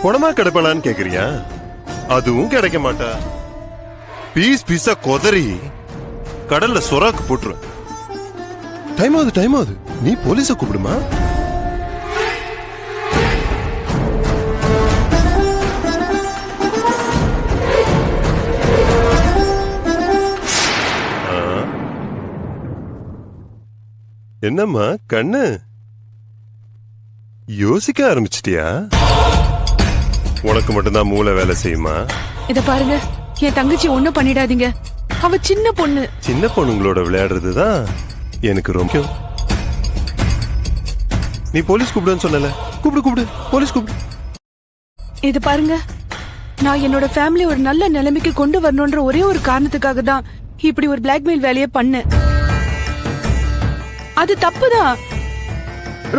குணமா கிடைப்பலான்னு கேக்குறியா? அதுவும் கிடைக்க மாட்டா. பீஸ் பீஸா கொதறி கடல்ல சொராக்கு போட்டுரு. டைம் ஆகுது. நீ போலீஸ கூப்பிடுமா? என்னம்மா கண்ணு யோசிக்க ஆரம்பிச்சிட்டியா? உனக்கு மட்டும்தான் மூளை வேலை செய்யுமா? இத பாருங்க, என் தங்கச்சி ஒண்ணும் பண்ணிடாதீங்க. அவ சின்ன பொண்ணு. சின்ன பொண்ணுங்களோட விளையாடுறதுதான் எனக்கு ரொம்ப. நீ போலீஸ் கூப்பிடுன்னு சொன்னல, கூப்பிடு போலீஸ் கூப்பிடு. இது பாருங்க, நான் என்னோட ஃபேமிலி ஒரு நல்ல நிலைமைக்கு கொண்டு வரணும்ன்ற ஒரே ஒரு காரணத்துக்காக தான் இப்படி ஒரு பிளாக்மெயில் வேலையை பண்ணேன். அது தப்புதான்.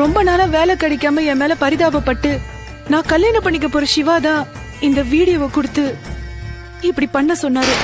ரொம்ப நாளா வேலை கிடைக்காம என் மேல பரிதாபப்பட்டு நான் கல்யாணம் பண்ணிக்க போற சிவாதான் இந்த வீடியோவை கொடுத்து இப்படி பண்ண சொன்னாரு.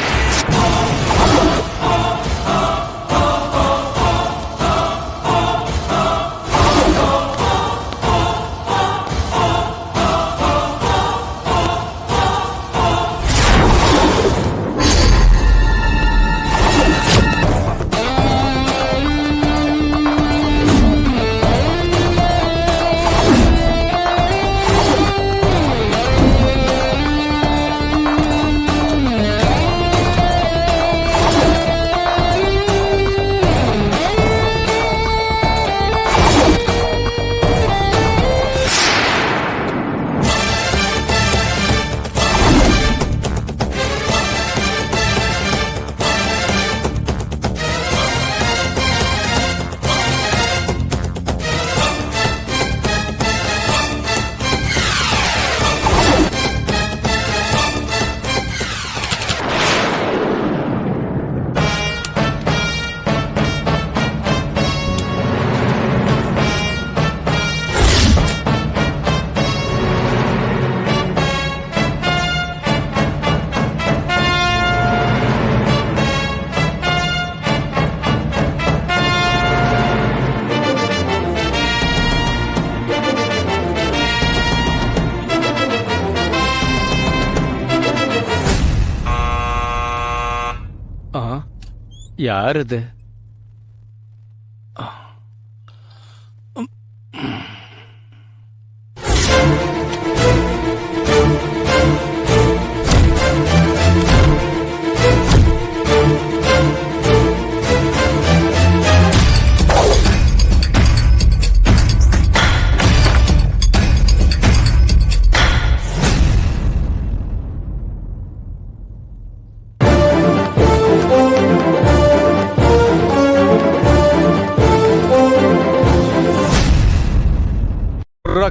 யார் இது?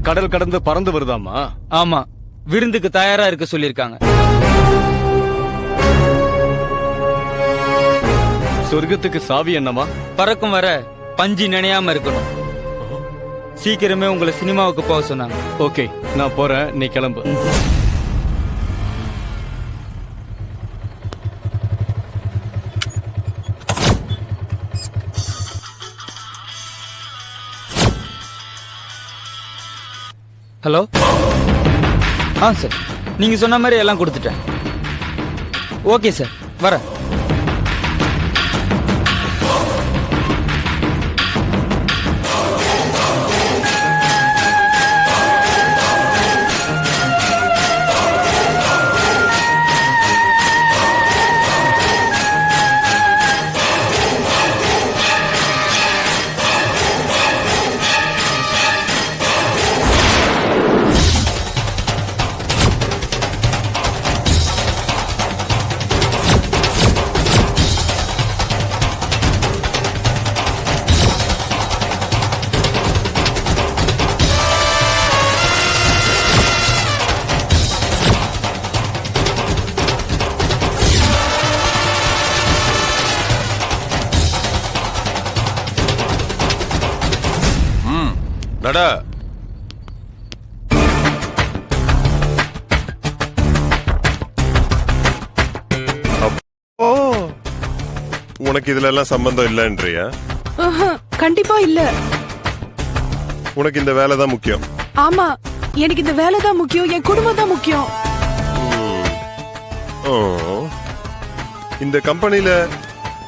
கடல் கடந்து பறந்து வருதாமா? ஆமா, விருந்துக்கு தயாரா இருக்க சொல்லிருக்காங்க. சொர்க்கத்துக்கு சாவி என்னமா? பறக்கும் வர பஞ்சு நினையாம இருக்கணும். சீக்கிரமே உங்களை சினிமாவுக்கு போக சொன்னாங்க. ஓகே, நான் போறேன், நீ கிளம்பு. ஹலோ. சார், நீங்க சொன்ன மாதிரி எல்லாம் கொடுத்துட்டேன். ஓகே சார், வரேன். நடா. உனக்கு இதுல எல்லாம் சம்பந்தம் இல்லன்றியா? கண்டிப்பா இல்ல. உனக்கு இந்த வேலை தான் முக்கியம். ஆமா, எனக்கு இந்த வேலை தான் முக்கியம், என் குடும்பம் தான் முக்கியம். ஓ, இந்த கம்பெனில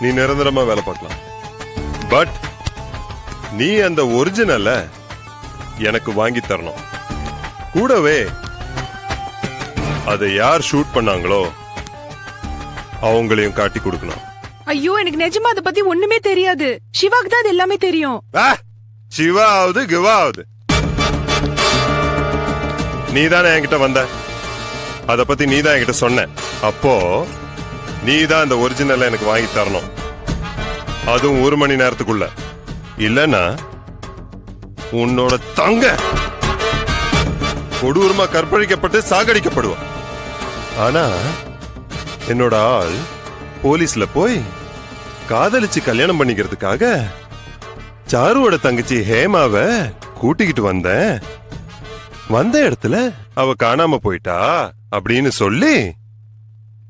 நீ நிரந்தரமா வேலை பார்க்கலாம். பட் நீ அந்த ஒரிஜினல எனக்கு வாங்கி தரணும். கூடவே அதை யார் ஷூட் பண்ணாங்களோ அவங்களையும் காட்டி கொடுக்கணும். ஐயோ, எனக்கு நிஜமா அதை பத்தி ஒண்ணுமே தெரியாது. சிவாக்கு தான் அது எல்லாமே தெரியும். சிவா ஆகுது கிவா ஆகுது. நீ தானே என்கிட்ட வந்த, அத பத்தி நீ தான் என்கிட்ட சொன்ன. அப்போ நீ தான் அந்த ஒரிஜினல் எனக்கு வாங்கி தரணும், அதுவும் 1 மணி நேரத்துக்குள்ள. இல்லன்னா உன்னோட தங்க கொடூரமா கற்பழிக்கப்பட்டு சாகடிக்கப்படுவா. ஆனா என்னோட ஆள் போலீஸ்ல போய் காதலிச்சு கல்யாணம் பண்ணிக்கிறதுக்காக சாருவோட தங்கச்சி ஹேமாவ கூட்டிக்கிட்டு வந்த இடத்துல அவ காணாம போயிட்டா அப்படின்னு சொல்லி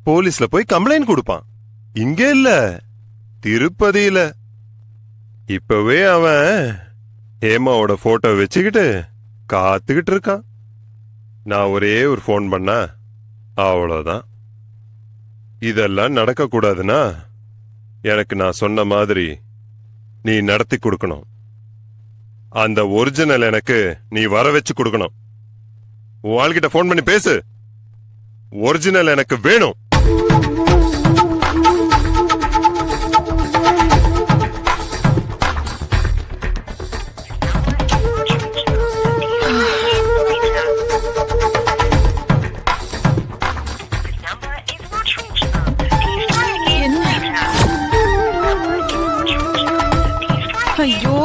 போலீஸ்ல போய் கம்ப்ளைண்ட் கொடுப்பான். இங்க இல்ல, திருப்பதியில. இப்பவே அவன் ஹேமாவோட போட்டோ வச்சுக்கிட்டு காத்துக்கிட்டு இருக்கான். நான் ஒரே ஒரு போன் பண்ணா அவ்வளவுதான். இதெல்லாம் நடக்க கூடாதுன்னா எனக்கு நான் சொன்ன மாதிரி நீ நடத்தி கொடுக்கணும். அந்த ஒரிஜினல் எனக்கு நீ வர வச்சு கொடுக்கணும். உன் ஆள்கிட்ட போன் பண்ணி பேசு. ஒரிஜினல் எனக்கு வேணும். ஐயோ,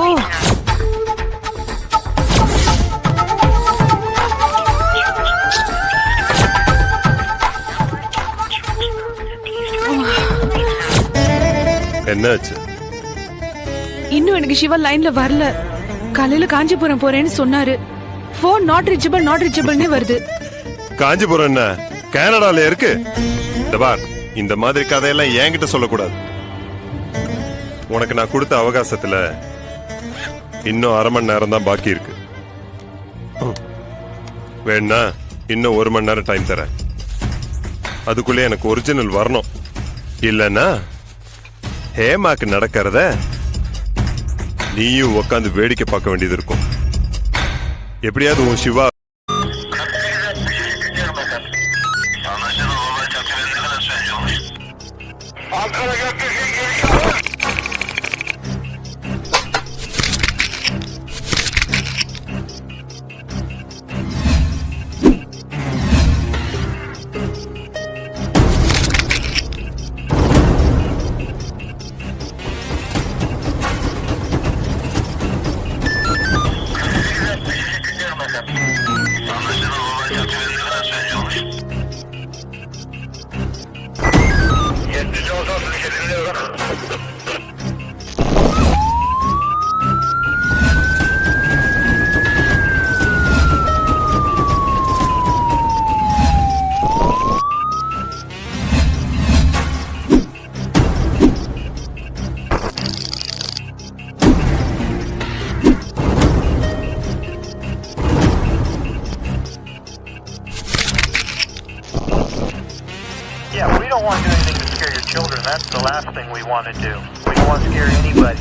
என்னாச்சு? இன்னும் எனக்கு சிவா லைன்ல வரல. காலையில காஞ்சிபுரம் போறேன்னு சொன்னாரு. போன் நாட் ரீச்சபிள்னே வருது. காஞ்சிபுரம் என்ன கனடால இருக்கு? இந்த பார், இந்த மாதிரி கதையெல்லாம் என்கிட்ட சொல்லக்கூடாது. உனக்கு நான் கொடுத்த அவகாசத்துல இன்னும் 1/2 மணி நேரம் தான் பாக்கி இருக்கு. வேணா இன்னும் 1 மணி நேரம் டைம் தரேன். அதுக்குள்ளே எனக்கு ஒரிஜினல் வரணும். இல்லன்னா ஹேமாக்கு நடக்கிறத நீயும் உட்காந்து வேடிக்கை பார்க்க வேண்டியது இருக்கும். எப்படியாவது உன் Siva Yeah, we don't want to do anything to scare your children. That's the last thing we want to do. We don't want to scare anybody.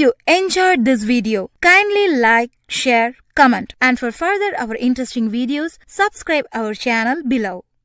you enjoyed this video, kindly like, share, comment, and for further our interesting videos, subscribe our channel below.